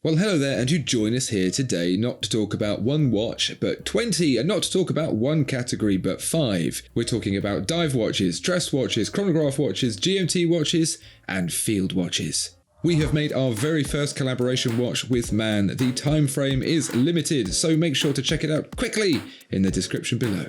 Well, hello there, and you join us here today not to talk about one watch, but 20, and not to talk about one category, but 5. We're talking about dive watches, dress watches, chronograph watches, GMT watches, and field watches. We have made our very first collaboration watch with Maen. The time frame is limited, so make sure to check it out quickly in the description below.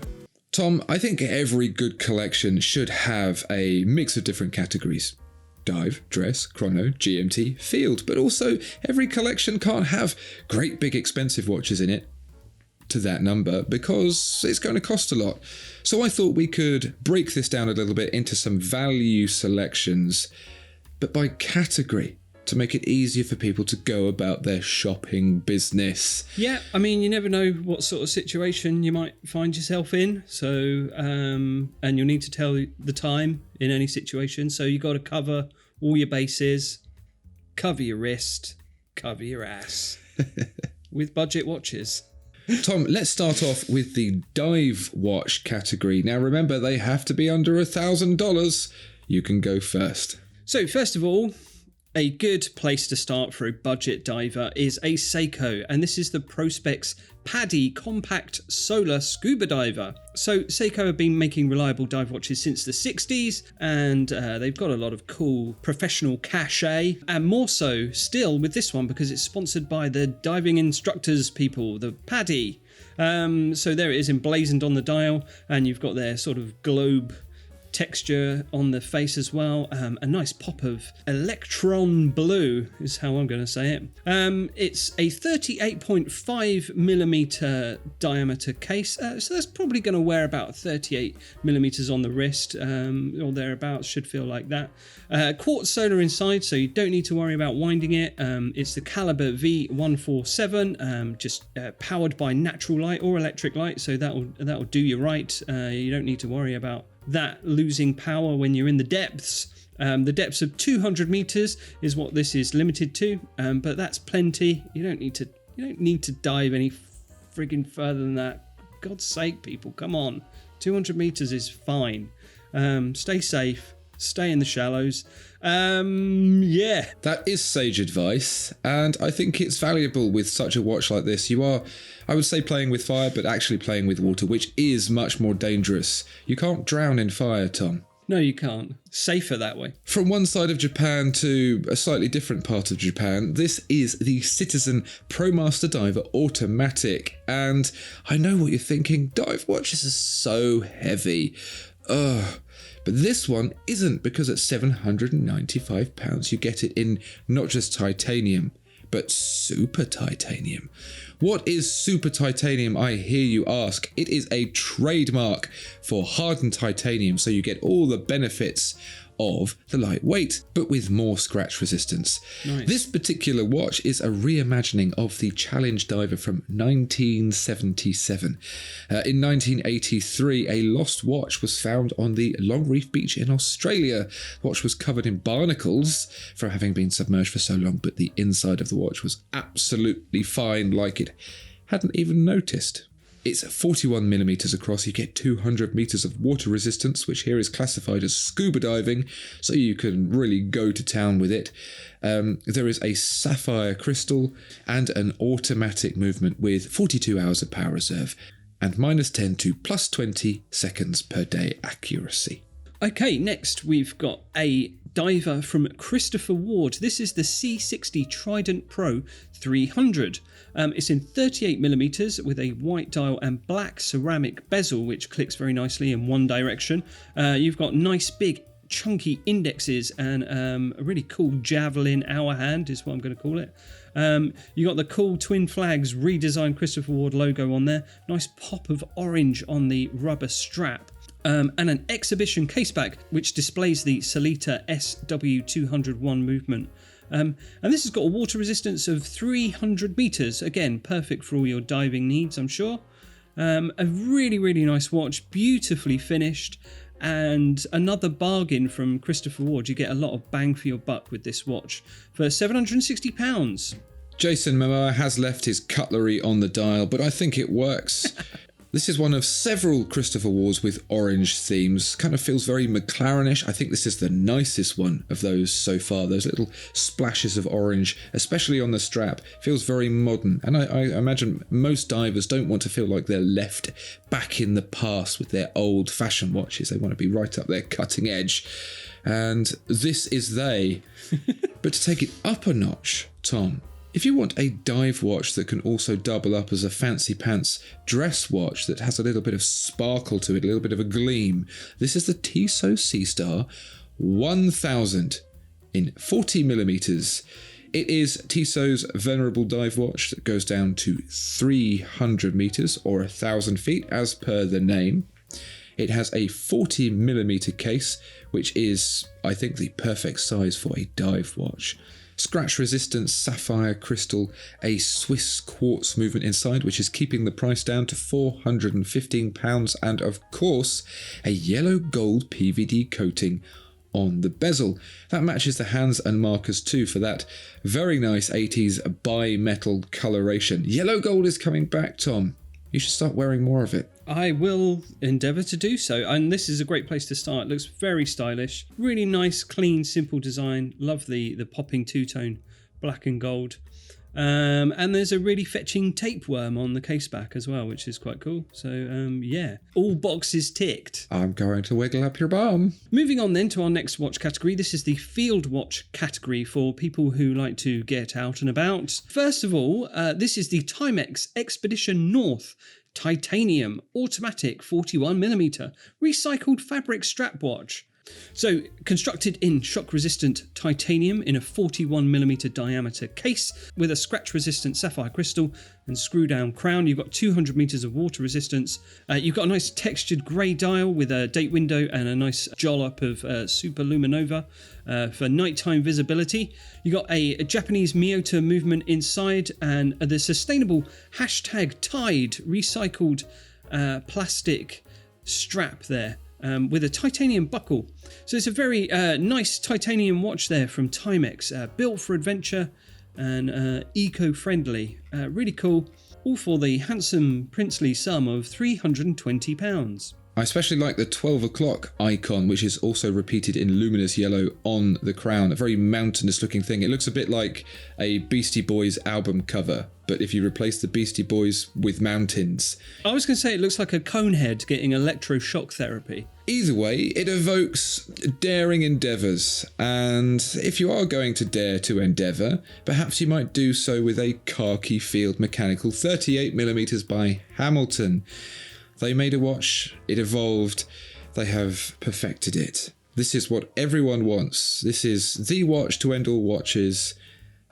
Tom, I think every good collection should have a mix of different categories. Dive, dress, chrono, GMT, field, but also every collection can't have great big expensive watches in it to that number because it's going to cost a lot. So I thought we could break this down a little bit into some value selections, but by category, to make it easier for people to go about their shopping business. Yeah, I mean, you never know what sort of situation you might find yourself in. So, and you'll need to tell the time in any situation. So you got to cover all your bases, cover your wrist, cover your ass with budget watches. Tom, let's start off with the dive watch category. Now, remember, they have to be under $1,000. You can go first. So, first of all, a good place to start for a budget diver is a Seiko, and this is the Prospex PADI Compact Solar Scuba Diver. So Seiko have been making reliable dive watches since the 60s, and they've got a lot of cool professional cachet, and more so still with this one because it's sponsored by the diving instructors people, the PADI. So there it is emblazoned on the dial, and you've got their sort of globe texture on the face as well. A nice pop of electron blue is how I'm going to say it. It's a 38.5mm diameter case, so that's probably going to wear about 38mm on the wrist, or thereabouts, should feel like that. Quartz solar inside, so you don't need to worry about winding it. It's the caliber V147, just powered by natural light or electric light, so that'll do you right. You don't need to worry about that losing power when you're in the depths. The depths of 200 meters is what this is limited to, but that's plenty. You don't need to dive any friggin' further than that. God's sake, people, come on. 200 meters is fine. Stay safe. Stay in the shallows. Yeah. That is sage advice, and I think it's valuable with such a watch like this. You are, I would say, playing with fire, but actually playing with water, which is much more dangerous. You can't drown in fire, Tom. No, you can't. Safer that way. From one side of Japan to a slightly different part of Japan, this is the Citizen ProMaster Diver Automatic. And I know what you're thinking, dive watches are so heavy. Ugh. But this one isn't, because at £795 you get it in not just titanium, but super titanium. What is super titanium, I hear you ask? It is a trademark for hardened titanium, so you get all the benefits of the lightweight, but with more scratch resistance. Nice. This particular watch is a reimagining of the Challenge Diver from 1977. In 1983, a lost watch was found on the Long Reef Beach in Australia. The watch was covered in barnacles from having been submerged for so long, but the inside of the watch was absolutely fine, like it hadn't even noticed. It's 41mm across. You get 200 meters of water resistance, which here is classified as scuba diving, so you can really go to town with it. There is a sapphire crystal and an automatic movement with 42 hours of power reserve and -10 to +20 seconds per day accuracy. Okay, next we've got a diver from Christopher Ward. This is the C60 Trident Pro 300. It's in 38mm with a white dial and black ceramic bezel, which clicks very nicely in one direction. You've got nice big chunky indexes and a really cool javelin hour hand is what I'm going to call it. You got the cool Twin Flags redesigned Christopher Ward logo on there. Nice pop of orange on the rubber strap. And an exhibition caseback which displays the Sellita SW201 movement. And this has got a water resistance of 300 meters. Again, perfect for all your diving needs, I'm sure. A really, really nice watch, beautifully finished, and another bargain from Christopher Ward. You get a lot of bang for your buck with this watch for £760. Jason Momoa has left his cutlery on the dial, but I think it works. This is one of several Christopher Wards with orange themes. Kind of feels very McLarenish. I think this is the nicest one of those so far. Those little splashes of orange, especially on the strap, feels very modern. And I imagine most divers don't want to feel like they're left back in the past with their old-fashioned watches. They want to be right up there, cutting edge. And this is they. But to take it up a notch, Tom, if you want a dive watch that can also double up as a fancy pants dress watch that has a little bit of sparkle to it, a little bit of a gleam, this is the Tissot SEASTAR 1000 in 40mm. It is Tissot's venerable dive watch that goes down to 300 meters or 1,000 feet as per the name. It has a 40mm case, which is, I think, the perfect size for a dive watch. Scratch resistant sapphire crystal, a Swiss quartz movement inside, which is keeping the price down to £415, and of course a yellow gold PVD coating on the bezel. That matches the hands and markers too for that very nice 80s bi-metal coloration. Yellow gold is coming back, Tom. You should start wearing more of it. I will endeavour to do so, and this is a great place to start. It looks very stylish, really nice, clean, simple design. Love the popping two-tone black and gold. And there's a really fetching tapeworm on the case back as well, which is quite cool. So yeah, all boxes ticked. I'm going to wiggle up your bum. Moving on then to our next watch category. This is the field watch category for people who like to get out and about. First of all, this is the Timex Expedition North Titanium Automatic 41mm recycled fabric strap watch. So, constructed in shock-resistant titanium in a 41mm diameter case with a scratch-resistant sapphire crystal and screw-down crown. You've got 200 meters of water resistance. You've got a nice textured grey dial with a date window and a nice dollop of superluminova for nighttime visibility. You've got a Japanese Miyota movement inside and the sustainable #Tide recycled plastic strap there. With a titanium buckle. So it's a very nice titanium watch there from Timex, built for adventure and eco-friendly. Really cool, all for the handsome princely sum of £320. I especially like the 12 o'clock icon, which is also repeated in luminous yellow on the crown. A very mountainous looking thing. It looks a bit like a Beastie Boys album cover, but if you replace the Beastie Boys with mountains. I was going to say it looks like a conehead getting electroshock therapy. Either way, it evokes daring endeavours, and if you are going to dare to endeavour, perhaps you might do so with a KHAKI field mechanical 38mm by Hamilton. They made a watch, it evolved, they have perfected it. This is what everyone wants. This is the watch to end all watches.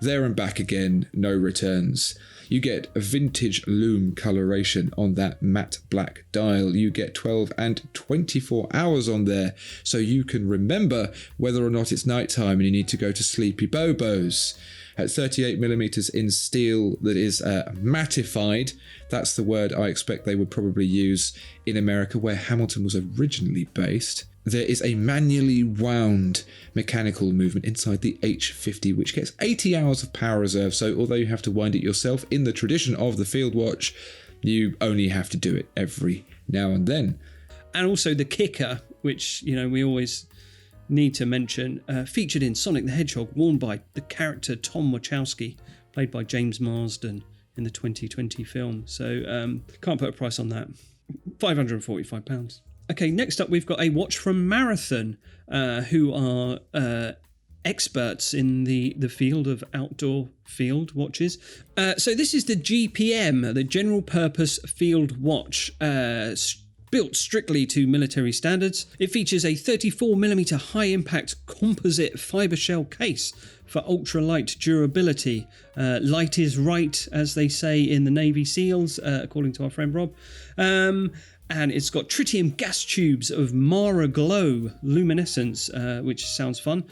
There and back again, no returns. You get a vintage loom coloration on that matte black dial. You get 12 and 24 hours on there, so you can remember whether or not it's nighttime and you need to go to sleepy bobos. At 38mm in steel that is mattified, that's the word I expect they would probably use in America, where Hamilton was originally based. There is a manually wound mechanical movement inside the H50, which gets 80 hours of power reserve. So although you have to wind it yourself in the tradition of the field watch, you only have to do it every now and then. And also the kicker, which, you know, we always need to mention, featured in Sonic the Hedgehog, worn by the character Tom Wachowski, played by James Marsden in the 2020 film. So can't put a price on that. £545. Okay, next up we've got a watch from Marathon, who are experts in the field of outdoor field watches. So this is the GPM, the General Purpose Field Watch, built strictly to military standards. It features a 34mm high-impact composite fibre shell case for ultralight durability. Light is right, as they say in the Navy SEALs, according to our friend Rob. And it's got tritium gas tubes of Mara Glow luminescence, which sounds fun,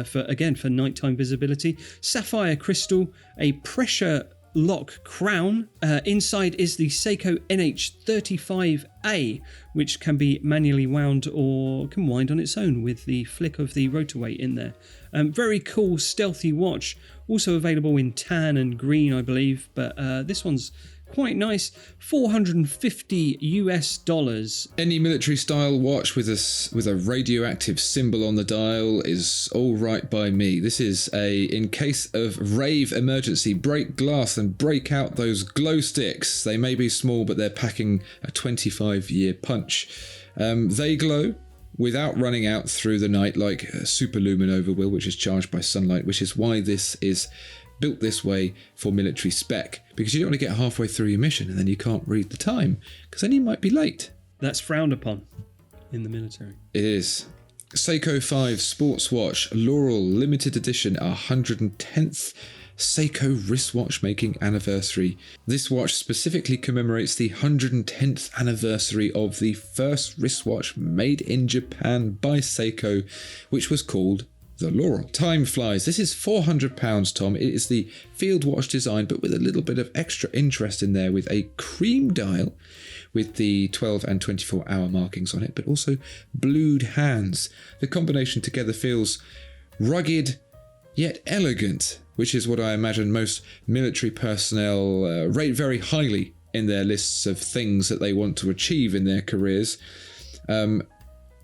for nighttime visibility. Sapphire crystal, a pressure lock crown. Inside is the Seiko NH35A, which can be manually wound or can wind on its own with the flick of the rotor weight in there. Very cool, stealthy watch. Also available in tan and green, I believe, but this one's quite nice, $450. Any military style watch with a radioactive symbol on the dial is all right by me. This is in case of rave emergency, break glass and break out those glow sticks. They may be small, but they're packing a 25-year punch. They glow without running out through the night like a superluminova will, which is charged by sunlight, which is why this is built this way for military spec, because you don't want to get halfway through your mission and then you can't read the time, because then you might be late. That's frowned upon in the military. It is. Seiko 5 sports watch, Laurel limited edition, 110th Seiko wristwatch making anniversary. This watch specifically commemorates the 110th anniversary of the first wristwatch made in Japan by Seiko, which was called the Laurel. Time flies. This is £400, Tom. It is the field watch design, but with a little bit of extra interest in there, with a cream dial with the 12 and 24 hour markings on it, but also blued hands. The combination together feels rugged yet elegant, which is what I imagine most military personnel rate very highly in their lists of things that they want to achieve in their careers.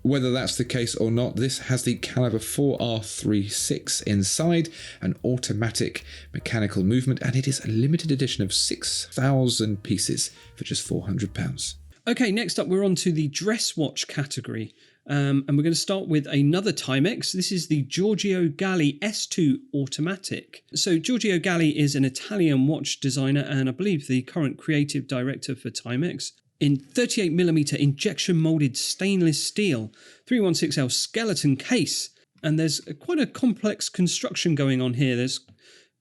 Whether that's the case or not, this has the caliber 4R36 inside, an automatic mechanical movement, and it is a limited edition of 6,000 pieces for just £400. Okay, next up we're on to the dress watch category. And we're going to start with another Timex. This is the Giorgio Galli S2 Automatic. So Giorgio Galli is an Italian watch designer and I believe the current creative director for Timex. In 38mm injection molded stainless steel, 316L skeleton case. And there's quite a complex construction going on here. There's a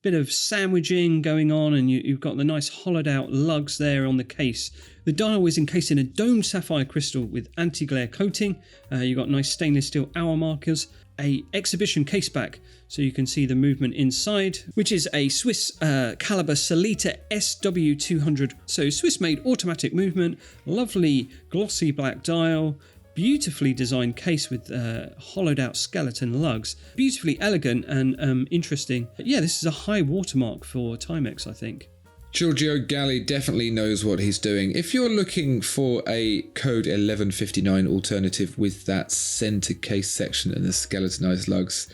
bit of sandwiching going on, and you've got the nice hollowed out lugs there on the case. The dial is encased in a domed sapphire crystal with anti-glare coating. You've got nice stainless steel hour markers, a exhibition case back so you can see the movement inside, which is a Swiss caliber Solita SW200. So Swiss made automatic movement, lovely glossy black dial, beautifully designed case with hollowed out skeleton lugs, beautifully elegant and interesting. Yeah, this is a high watermark for Timex, I think. Giorgio Galli definitely knows what he's doing. If you're looking for a code 1159 alternative with that center case section and the skeletonized lugs,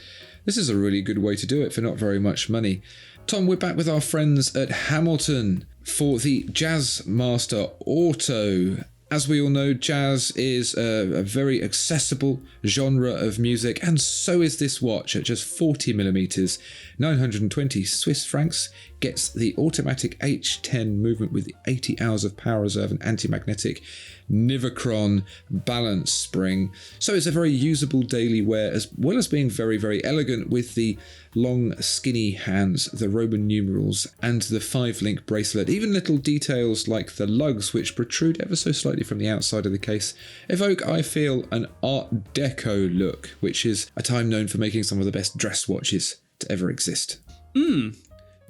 this is a really good way to do it for not very much money. Tom, we're back with our friends at Hamilton for the JAZZMASTER Auto. As we all know, jazz is a very accessible genre of music, and so is this watch at just 40mm, 920 Swiss francs, gets the automatic H10 movement with 80 hours of power reserve and anti-magnetic Nivacron balance spring. So it's a very usable daily wear, as well as being very, very elegant with the long skinny hands, the Roman numerals and the 5-link bracelet. Even little details like the lugs, which protrude ever so slightly from the outside of the case, evoke, I feel, an Art Deco look, which is a time known for making some of the best dress watches to ever exist.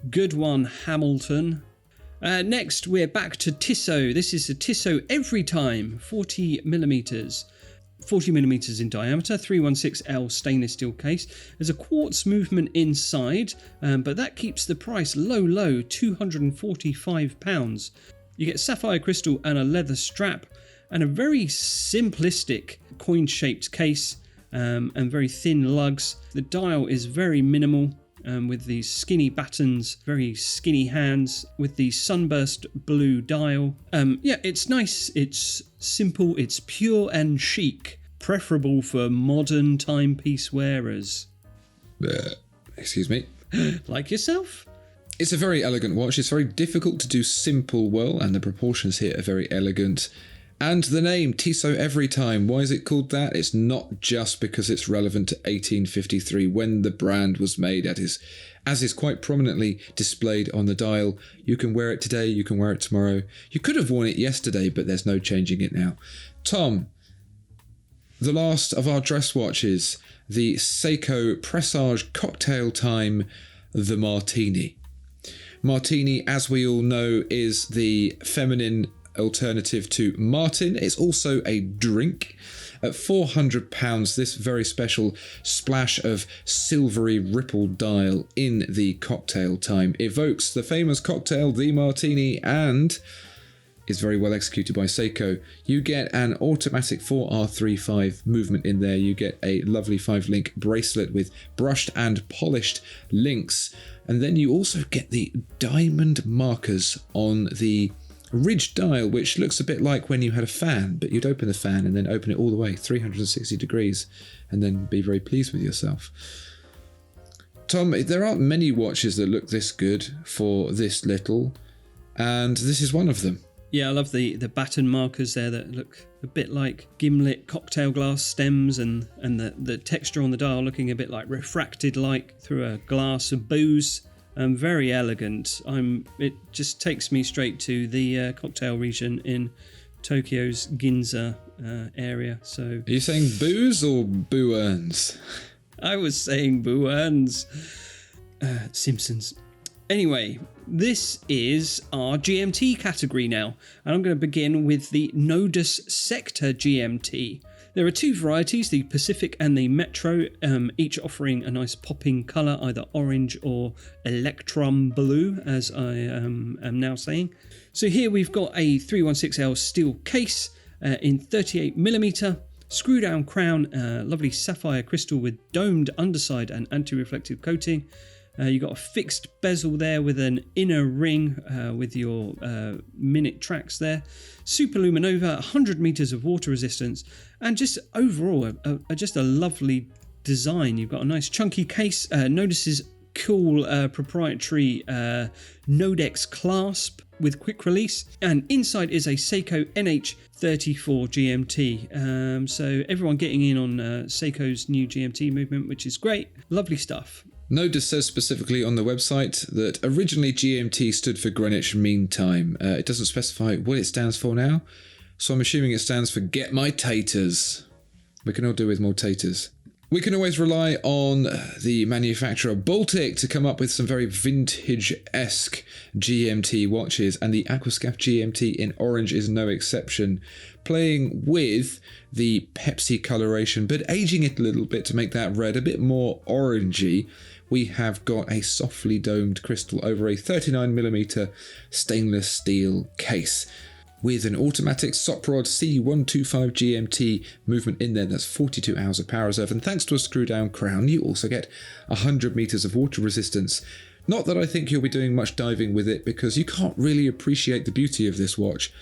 Good one, Hamilton. Next, we're back to Tissot. This is a Tissot EVERYTIME, 40mm. 40mm in diameter, 316L stainless steel case. There's a quartz movement inside, but that keeps the price low, £245. You get sapphire crystal and a leather strap, and a very simplistic coin-shaped case, and very thin lugs. The dial is very minimal, with these skinny battens, very skinny hands, with the sunburst blue dial. Yeah, it's nice, it's simple, it's pure and chic, preferable for modern timepiece wearers. Excuse me. Like yourself? It's a very elegant watch. It's very difficult to do simple well, and the proportions here are very elegant. And the name, Tissot EVERYTIME, why is it called that? It's not just because it's relevant to 1853, when the brand was made, as is quite prominently displayed on the dial. You can wear it today, you can wear it tomorrow. You could have worn it yesterday, but there's no changing it now. Tom, the last of our dress watches, the Seiko Presage Cocktail Time, the Martini. Martini, as we all know, is the feminine alternative to Martin. It's also a drink, At £400, this very special splash of silvery rippled dial in the cocktail time evokes the famous cocktail, the martini, and is very well executed by Seiko. You get an automatic 4R35 movement in there. You get a lovely 5-link bracelet with brushed and polished links. And then you also get the diamond markers on the ridged dial, which looks a bit like when you had a fan, but you'd open the fan and then open it all the way 360 degrees and then be very pleased with yourself. Tom, there aren't many watches that look this good for this little, and this is one of them. Yeah, I love the batten markers there that look a bit like gimlet cocktail glass stems, and the texture on the dial looking a bit like refracted light through a glass of booze. Very elegant. It just takes me straight to the cocktail region in Tokyo's Ginza area. So, are you saying booze or boo-earns? I was saying boo-earns. Simpsons. Anyway, this is our GMT category now, and I'm going to begin with the Nodus SECTOR GMT. There are two varieties, the Pacific and the Metro, each offering a nice popping colour, either orange or electrum blue, as I am now saying. So here we've got a 316L steel case in 38mm, screw down crown, lovely sapphire crystal with domed underside and anti-reflective coating. You've got a fixed bezel there with an inner ring with your minute tracks there. Superluminova, 100 meters of water resistance, and just overall just a lovely design. You've got a nice chunky case. Nodus's cool proprietary Nodex clasp with quick release, and inside is a Seiko NH34 GMT. So everyone getting in on Seiko's new GMT movement, which is great. Lovely stuff. Nodus says specifically on the website that originally GMT stood for Greenwich Mean Time. It doesn't specify what it stands for now, so I'm assuming it stands for Get My Taters. We can all do with more taters. We can always rely on the manufacturer Baltic to come up with some very vintage-esque GMT watches, and the Aquascaphe GMT in orange is no exception. Playing with the Pepsi coloration, but aging it a little bit to make that red a bit more orangey, we have got a softly domed crystal over a 39mm stainless steel case, with an automatic Soprod C125 GMT movement in there. That's 42 hours of power reserve, and thanks to a screw down crown you also get 100 meters of water resistance. Not that I think you'll be doing much diving with it, because you can't really appreciate the beauty of this watch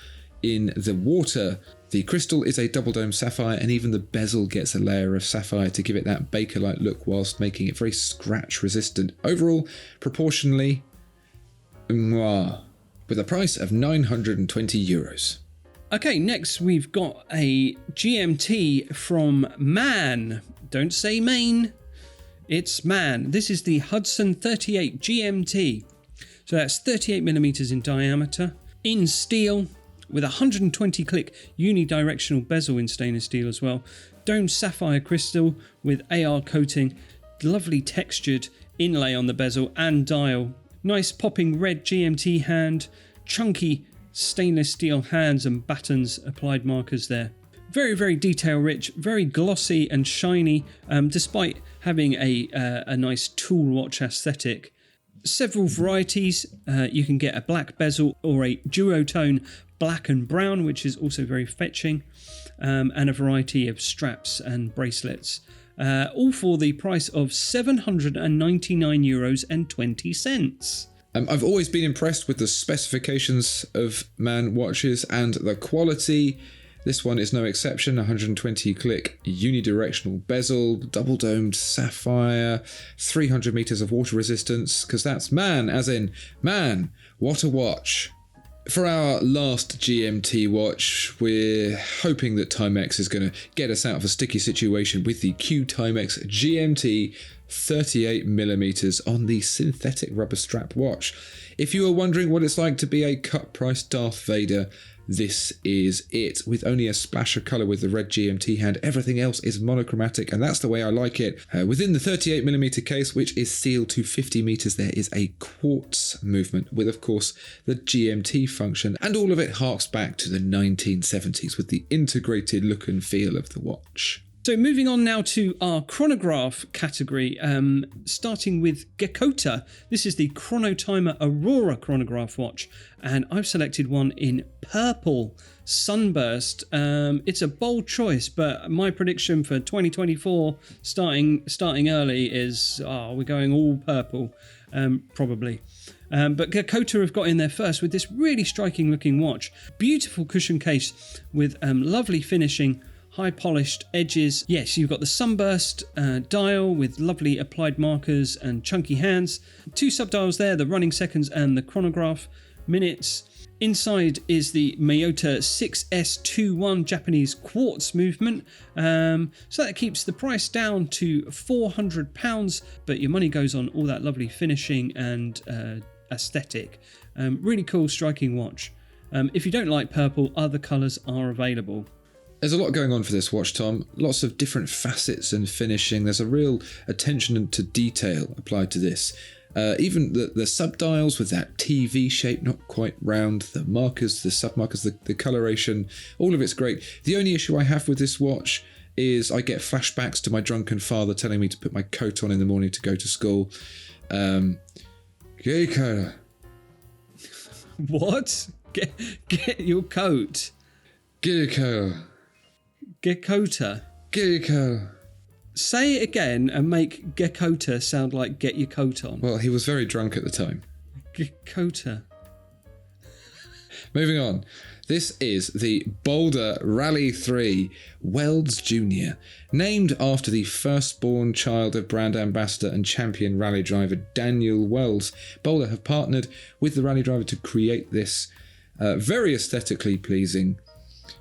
in the water. The crystal is a double dome sapphire, and even the bezel gets a layer of sapphire to give it that Bakelite look whilst making it very scratch resistant. Overall, proportionally, with a price of €920. Okay, next we've got a GMT from Maen. Don't say Maine, it's Maen. This is the Hudson 38 GMT. So that's 38mm in diameter, in steel, with 120 click unidirectional bezel in stainless steel as well. Domed sapphire crystal with AR coating, lovely textured inlay on the bezel and dial. Nice popping red GMT hand, chunky stainless steel hands and battens applied markers there. Very, very detail rich, very glossy and shiny, despite having a nice tool watch aesthetic. Several varieties. You can get a black bezel or a duotone black and brown, which is also very fetching, and a variety of straps and bracelets, all for the price of €799.20. I've always been impressed with the specifications of Maen watches and the quality. This one is no exception. 120 click unidirectional bezel, double domed sapphire, 300 meters of water resistance, because that's Maen, as in man, what a watch. For our last GMT watch, we're hoping that Timex is going to get us out of a sticky situation with the Q Timex GMT 38mm on the synthetic rubber strap watch. If you are wondering what it's like to be a cut-price Darth Vader, this is it, with only a splash of colour with the red GMT hand. Everything else is monochromatic, and that's the way I like it. Within the 38mm case, which is sealed to 50 meters, there is a quartz movement with, of course, the GMT function, and all of it harks back to the 1970s with the integrated look and feel of the watch. So moving on now to our chronograph category, starting with Geckota. This is the Chronotimer Aurora chronograph watch, and I've selected one in purple sunburst. It's a bold choice, but my prediction for 2024, starting early, is we're going all purple, probably. But Geckota have got in there first with this really striking looking watch. Beautiful cushion case with lovely finishing, high polished edges. Yes, you've got the sunburst dial with lovely applied markers and chunky hands. Two subdials there, the running seconds and the chronograph minutes. Inside is the Miyota 6S21 Japanese quartz movement. So that keeps the price down to £400, but your money goes on all that lovely finishing and aesthetic. Really cool, striking watch. If you don't like purple, other colours are available. There's a lot going on for this watch, Tom. Lots of different facets and finishing. There's a real attention to detail applied to this. Even the subdials with that TV shape, not quite round, the markers, the sub-markers, the coloration, all of it's great. The only issue I have with this watch is I get flashbacks to my drunken father telling me to put my coat on in the morning to go to school. Geckota. What? Get your coat. Geckota. Geckota. Geckota. Say it again and make Geckota sound like get your coat on. Well, he was very drunk at the time. Geckota. Moving on. This is the Boldr Rally 3 Welds Jr., named after the firstborn child of brand ambassador and champion rally driver Daniel Wells. Boldr have partnered with the rally driver to create this very aesthetically pleasing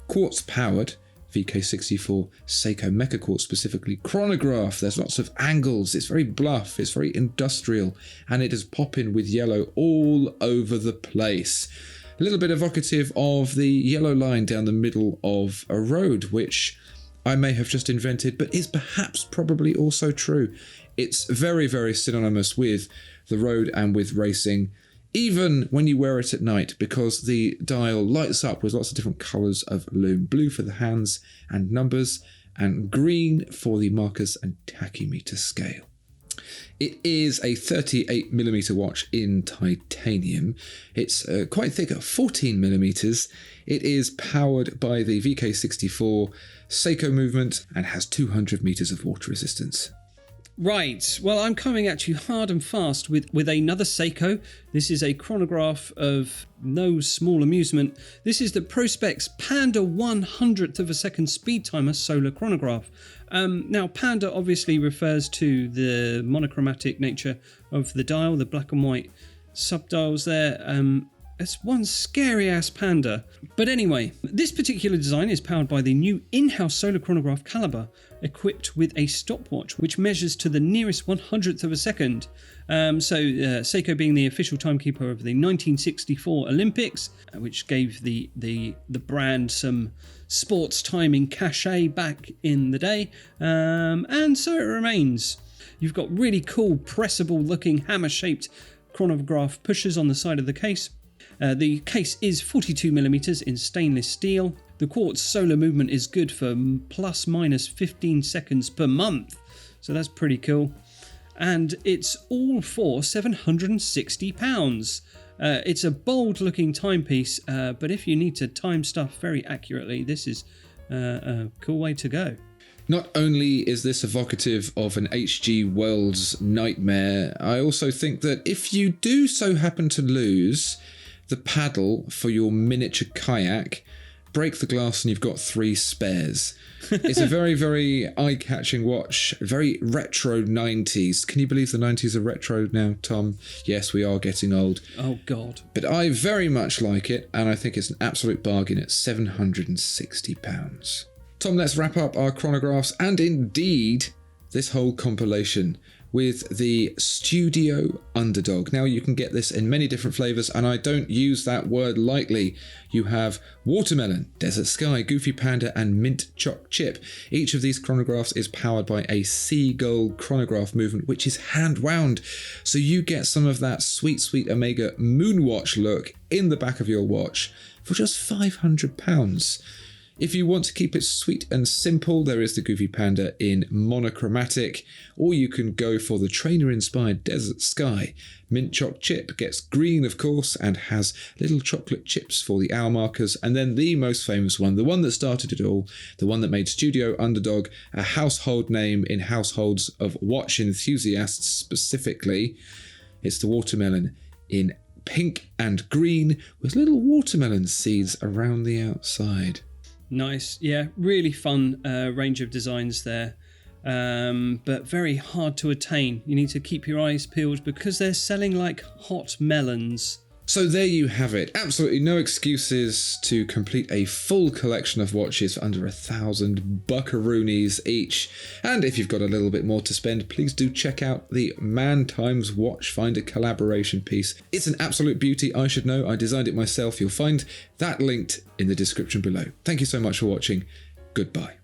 quartz-powered VK64 Seiko Mecha Quartz, specifically chronograph. There's lots of angles, it's very bluff, it's very industrial, and it is popping with yellow all over the place. A little bit evocative of the yellow line down the middle of a road, which I may have just invented, but is perhaps probably also true. It's very, very synonymous with the road and with racing, even when you wear it at night, because the dial lights up with lots of different colours of lume. Blue for the hands and numbers, and green for the markers and tachymeter scale. It is a 38mm watch in titanium. It's quite thick at 14mm. It is powered by the VK64 Seiko movement and has 200 meters of water resistance. Right, well, I'm coming at you hard and fast with another Seiko. This is a chronograph of no small amusement. This is the Prospex Panda 100th of a second Speedtimer solar chronograph. Now, Panda obviously refers to the monochromatic nature of the dial, the black and white subdials there. It's one scary-ass Panda. But anyway, this particular design is powered by the new in-house solar chronograph caliber, equipped with a stopwatch which measures to the nearest 100th of a second. Seiko being the official timekeeper of the 1964 Olympics, which gave the brand some sports timing cachet back in the day, and so it remains. You've got really cool pressable-looking hammer-shaped chronograph pushers on the side of the case. The case is 42mm in stainless steel. The quartz solar movement is good for plus minus 15 seconds per month, so that's pretty cool. And it's all for £760. It's a bold looking timepiece, but if you need to time stuff very accurately, this is a cool way to go. Not only is this evocative of an H.G. Wells nightmare, I also think that if you do so happen to lose the paddle for your miniature kayak, break the glass and you've got 3 spares. It's a very, very eye-catching watch, very retro 90s. Can you believe the 90s are retro now, Tom? Yes, we are getting old. Oh, God. But I very much like it, and I think it's an absolute bargain at £760. Tom, let's wrap up our chronographs, and indeed this whole compilation with the Studio Underdog. Now you can get this in many different flavors, and I don't use that word lightly. You have Watermelon, Desert Sky, Goofy Panda, and Mint Choc Chip. Each of these chronographs is powered by a Seagull chronograph movement, which is hand wound. So you get some of that sweet, sweet Omega Moonwatch look in the back of your watch for just £500. If you want to keep it sweet and simple, there is the Goofy Panda in monochromatic, or you can go for the trainer-inspired Desert Sky. Mint Choc Chip gets green, of course, and has little chocolate chips for the hour markers, and then the most famous one, the one that started it all, the one that made Studio Underdog a household name in households of watch enthusiasts specifically. It's the Watermelon in pink and green with little watermelon seeds around the outside. Nice. Yeah, really fun range of designs there, but very hard to attain. You need to keep your eyes peeled because they're selling like hot melons. So there you have it. Absolutely no excuses to complete a full collection of watches for under 1,000 buckaroonies each. And if you've got a little bit more to spend, please do check out the Man Times Watchfinder collaboration piece. It's an absolute beauty, I should know. I designed it myself. You'll find that linked in the description below. Thank you so much for watching. Goodbye.